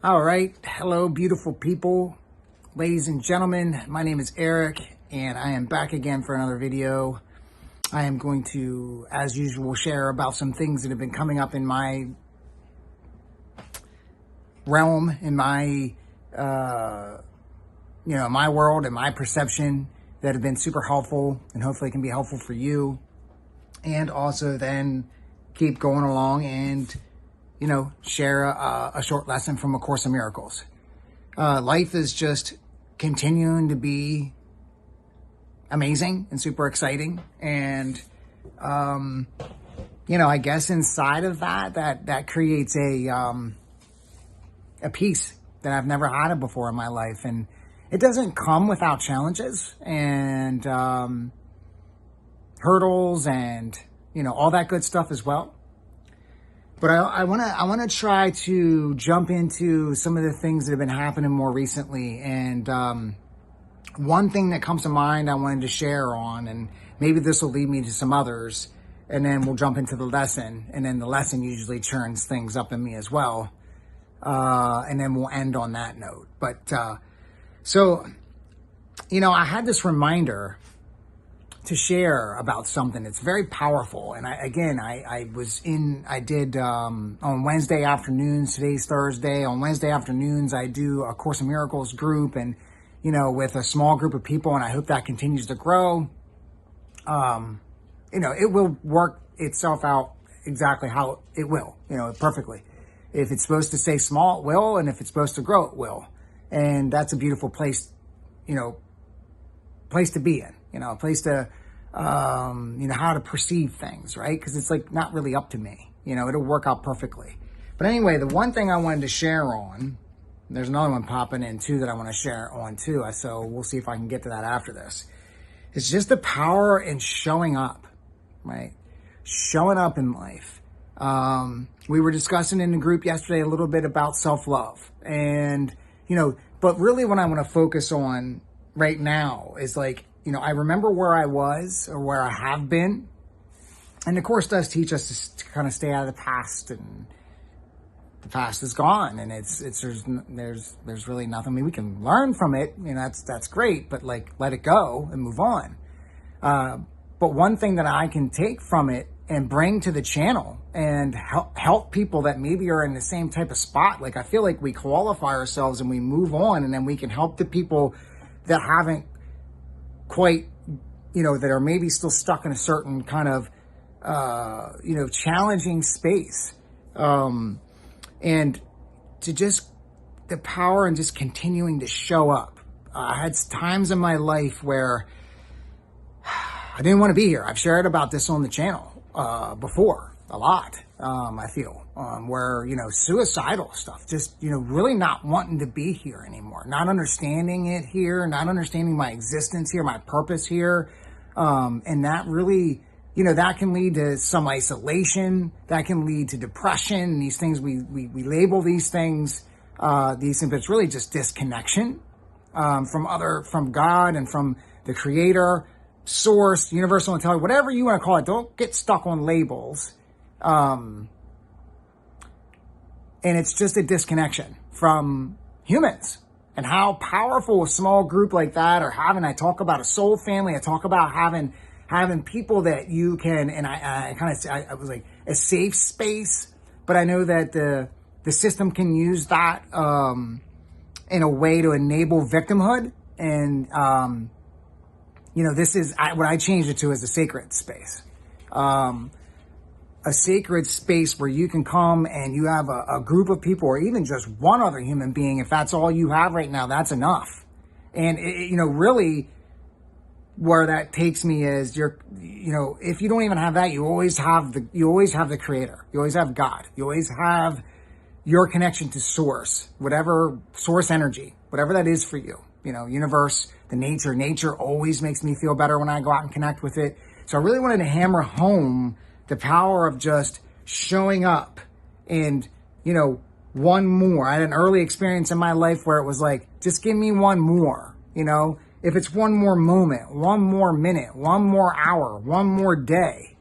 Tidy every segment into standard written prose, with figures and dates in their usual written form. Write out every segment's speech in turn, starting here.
All right. Hello, beautiful people. Ladies and gentlemen, my name is Eric, and I am back again for another video. I am going to, as usual, share about some things that have been coming up in my realm, in my, my world and my perception that have been super helpful and hopefully can be helpful for you. And also then keep going along and share a short lesson from A Course in Miracles. Life is just continuing to be amazing and super exciting. And, I guess inside of that creates a peace that I've never had it before in my life. And it doesn't come without challenges and hurdles and, all that good stuff as well. But I want to try to jump into some of the things that have been happening more recently. And one thing that comes to mind I wanted to share on, and maybe this will lead me to some others, and then we'll jump into the lesson. And then the lesson usually churns things up in me as well. And then we'll end on that note. But I had this reminder to share about something that's very powerful. And I did on Wednesday afternoons, today's Thursday, on Wednesday afternoons, I do a Course in Miracles group and, with a small group of people, and I hope that continues to grow. It will work itself out exactly how it will, perfectly. If it's supposed to stay small, it will. And if it's supposed to grow, it will. And that's a beautiful place to be in, a place to, how to perceive things, right? Because it's not really up to me, it'll work out perfectly. But anyway, the one thing I wanted to share on, there's another one popping in too that I want to share on too. So we'll see if I can get to that after this. It's just the power in showing up, right? Showing up in life. We were discussing in the group yesterday a little bit about self-love and, but really what I want to focus on right now is I remember where I was or where I have been. And the Course does teach us to kind of stay out of the past, and the past is gone, and there's really nothing. I mean, we can learn from it, that's great, but let it go and move on. But one thing that I can take from it and bring to the channel and help people that maybe are in the same type of spot. I feel like we qualify ourselves and we move on, and then we can help the people that haven't quite, that are maybe still stuck in a certain kind of, challenging space. And to just the power and just continuing to show up. I had times in my life where I didn't want to be here. I've shared about this on the channel before a lot. I feel where, suicidal stuff, just, really not wanting to be here anymore, not understanding it here, not understanding my existence here, my purpose here. And that really, that can lead to some isolation, that can lead to depression. These things, we label these things, but it's really just disconnection, from God and from the creator, source, universal intelligence, whatever you want to call it. Don't get stuck on labels. And it's just a disconnection from humans and how powerful a small group like that are having. I talk about a soul family. I talk about having people that you can, and I was like a safe space, but I know that the system can use that, in a way to enable victimhood. And, this is what I changed it to as a sacred space. A sacred space where you can come and you have a group of people, or even just one other human being. If that's all you have right now, that's enough. And really where that takes me is if you don't even have that, you always have the creator. You always have God. You always have your connection to source, whatever source energy, whatever that is for you, universe, the nature always makes me feel better when I go out and connect with it. So I really wanted to hammer home the power of just showing up and, one more. I had an early experience in my life where it was just give me one more, if it's one more moment, one more minute, one more hour, one more day,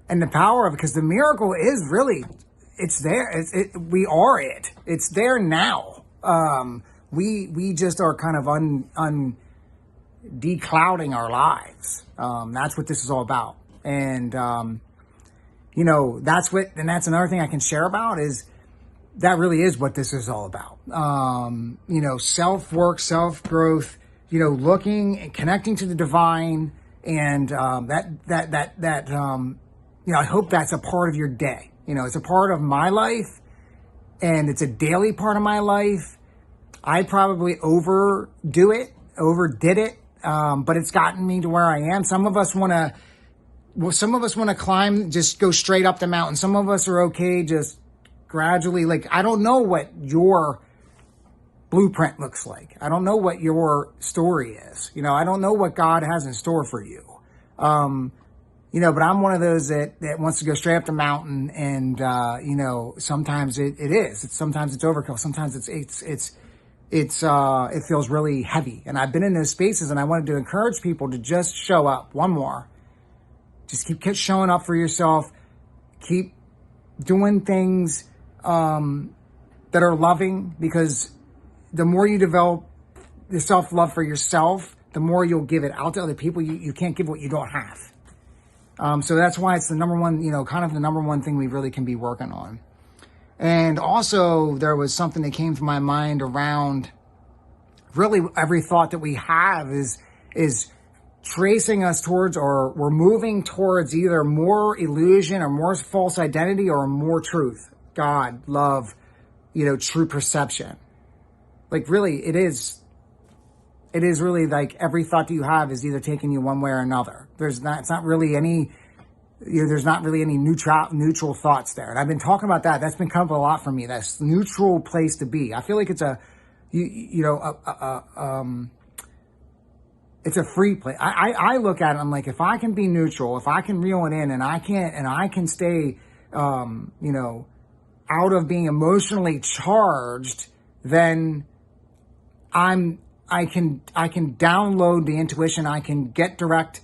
and the power of it, because the miracle is really it's there. We are it. It's there now. We just are kind of declouding our lives. That's what this is all about. And, that's another thing I can share about is that really is what this is all about. Self-work, self-growth, looking and connecting to the divine. And, I hope that's a part of your day. It's a part of my life and it's a daily part of my life. I probably overdid it. But it's gotten me to where I am. Some of us want to climb, just go straight up the mountain. Some of us are okay, just gradually. Like, I don't know what your blueprint looks like. I don't know what your story is. I don't know what God has in store for you. But I'm one of those that wants to go straight up the mountain. And, sometimes it is. Sometimes it's overkill. Sometimes it feels really heavy. And I've been in those spaces and I wanted to encourage people to just show up. One more. Just keep showing up for yourself. Keep doing things that are loving, because the more you develop the self-love for yourself, the more you'll give it out to other people. You can't give what you don't have. So that's why it's the number one, kind of the number one thing we really can be working on. And also there was something that came to my mind around really every thought that we have is tracing us towards, or we're moving towards either more illusion or more false identity or more truth, God, love, true perception. Like really it is really like every thought that you have is either taking you one way or another. There's not really any neutral thoughts there. And I've been talking about that. That's been coming up a lot for me. That's neutral place to be. I feel like it's it's a free place. I look at it, I'm like, if I can be neutral, if I can reel it in and I can stay, out of being emotionally charged, then I can download the intuition. I can get direct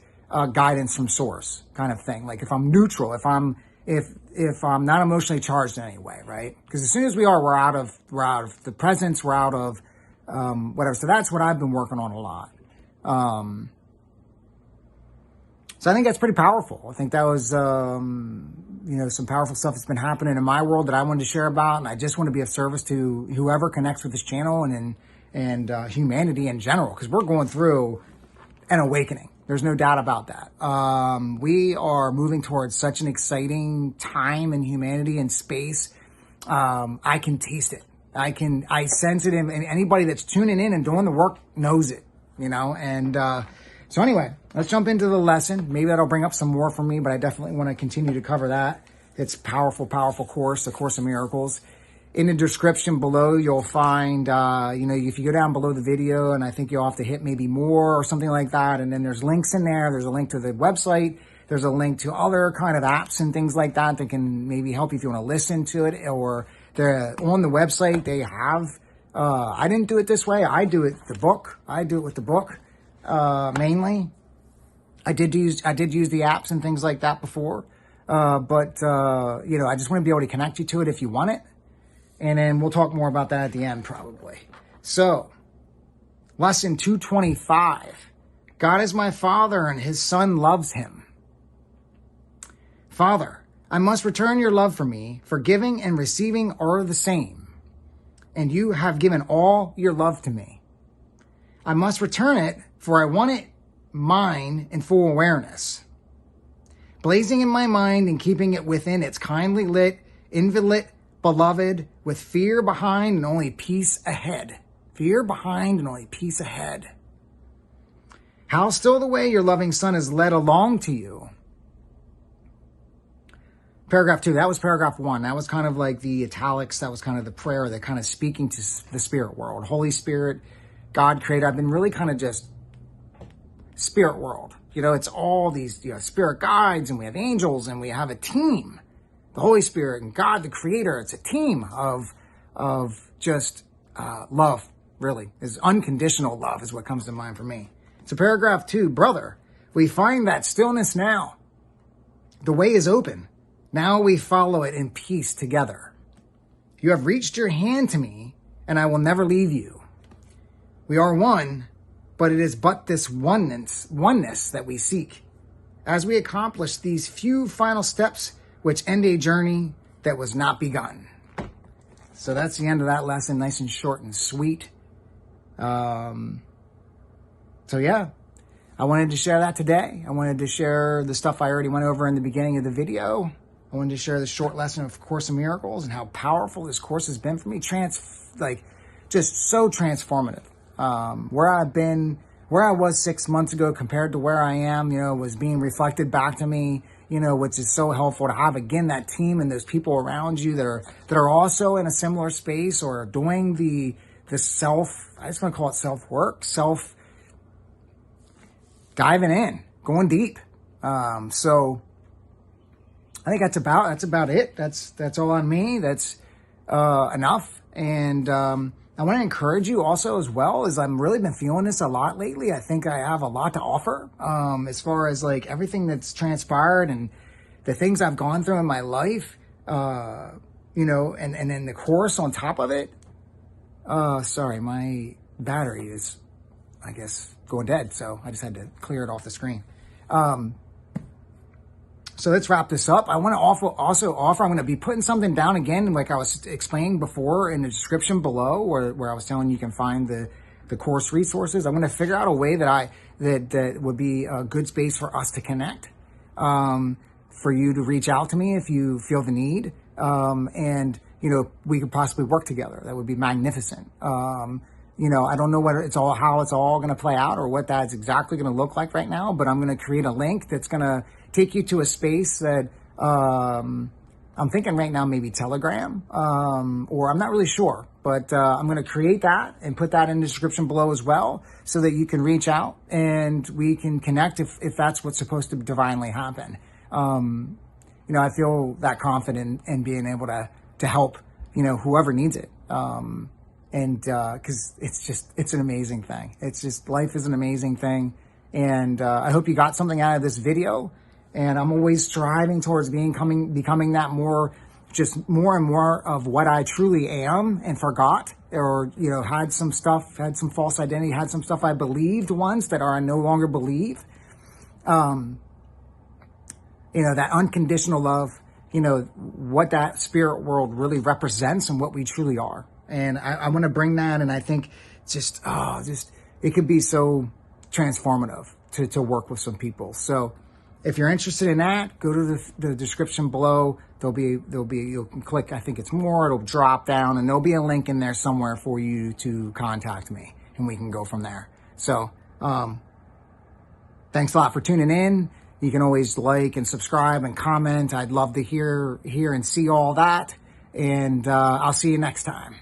guidance from source, kind of thing. Like if I'm neutral, if I'm not emotionally charged in any way, right? Because as soon as we are, we're out of the presence, we're out of whatever. So that's what I've been working on a lot. So I think that's pretty powerful. I think that was some powerful stuff that's been happening in my world that I wanted to share about, and I just want to be of service to whoever connects with this channel and humanity in general, because we're going through an awakening. There's no doubt about that. We are moving towards such an exciting time in humanity and space. I can taste it. I sense it, and anybody that's tuning in and doing the work knows it, and so anyway, let's jump into the lesson. Maybe that'll bring up some more for me, but I definitely want to continue to cover that. It's powerful, powerful course, the Course of Miracles. In the description below, you'll find, if you go down below the video, and I think you'll have to hit maybe more or something like that. And then there's links in there. There's a link to the website. There's a link to other kind of apps and things like that that can maybe help you if you want to listen to it. Or they're on the website. They have, I didn't do it this way. I do it with the book, mainly. I did use the apps and things like that before. But I just want to be able to connect you to it if you want it. And then we'll talk more about that at the end, probably. So, lesson 225. God is my Father, and his Son loves him. Father, I must return your love for me, for giving and receiving are the same. And you have given all your love to me. I must return it, for I want it mine in full awareness. Blazing in my mind and keeping it within its kindly lit, inviolate, beloved, with fear behind and only peace ahead. Fear behind and only peace ahead. How still the way your loving Son is led along to you. Paragraph 2, that was paragraph 1. That was kind of like the italics. That was kind of the prayer that kind of speaking to the spirit world. Holy Spirit, God creator. I've been really kind of just spirit world. It's all these spirit guides, and we have angels, and we have a team. The Holy Spirit and God, the Creator. It's a team of just love, really. Is unconditional love is what comes to mind for me. So paragraph 2, brother, we find that stillness now. The way is open. Now we follow it in peace together. You have reached your hand to me, and I will never leave you. We are one, but it is but this oneness that we seek. As we accomplish these few final steps, which end a journey that was not begun. So that's the end of that lesson, nice and short and sweet. So yeah, I wanted to share that today. I wanted to share the stuff I already went over in the beginning of the video. I wanted to share the short lesson of Course in Miracles and how powerful this course has been for me. Just so transformative. Where I was 6 months ago compared to where I am, was being reflected back to me, which is so helpful to have, again, that team and those people around you that are also in a similar space or doing the self, I just want to call it self-work, diving in, going deep. So I think that's about it. That's all on me. That's enough. And I want to encourage you also as well, as I've really been feeling this a lot lately. I think I have a lot to offer as far as like everything that's transpired and the things I've gone through in my life, and then the course on top of it. Sorry, my battery is, I guess, going dead. So I just had to clear it off the screen. So let's wrap this up. I want to also offer, I'm going to be putting something down again, like I was explaining before in the description below, where I was telling you can find the course resources. I'm going to figure out a way that would be a good space for us to connect, for you to reach out to me if you feel the need. And, we could possibly work together. That would be magnificent. I don't know how it's all going to play out or what that's exactly going to look like right now, but I'm going to create a link that's going to take you to a space that I'm thinking right now, maybe Telegram, or I'm not really sure, but I'm going to create that and put that in the description below as well, so that you can reach out and we can connect if that's what's supposed to divinely happen. I feel that confident in being able to help, whoever needs it. And because it's an amazing thing. It's just, life is an amazing thing. And I hope you got something out of this video. And I'm always striving towards becoming that more and more of what I truly am and forgot, or, had some false identity, had some stuff I believed once that I no longer believe. That unconditional love, what that spirit world really represents and what we truly are. And I want to bring that, and I think it could be so transformative to work with some people. So if you're interested in that, go to the description below. You can click, I think it's more, it'll drop down, and there'll be a link in there somewhere for you to contact me, and we can go from there. So, thanks a lot for tuning in. You can always like and subscribe and comment. I'd love to hear and see all that. And I'll see you next time.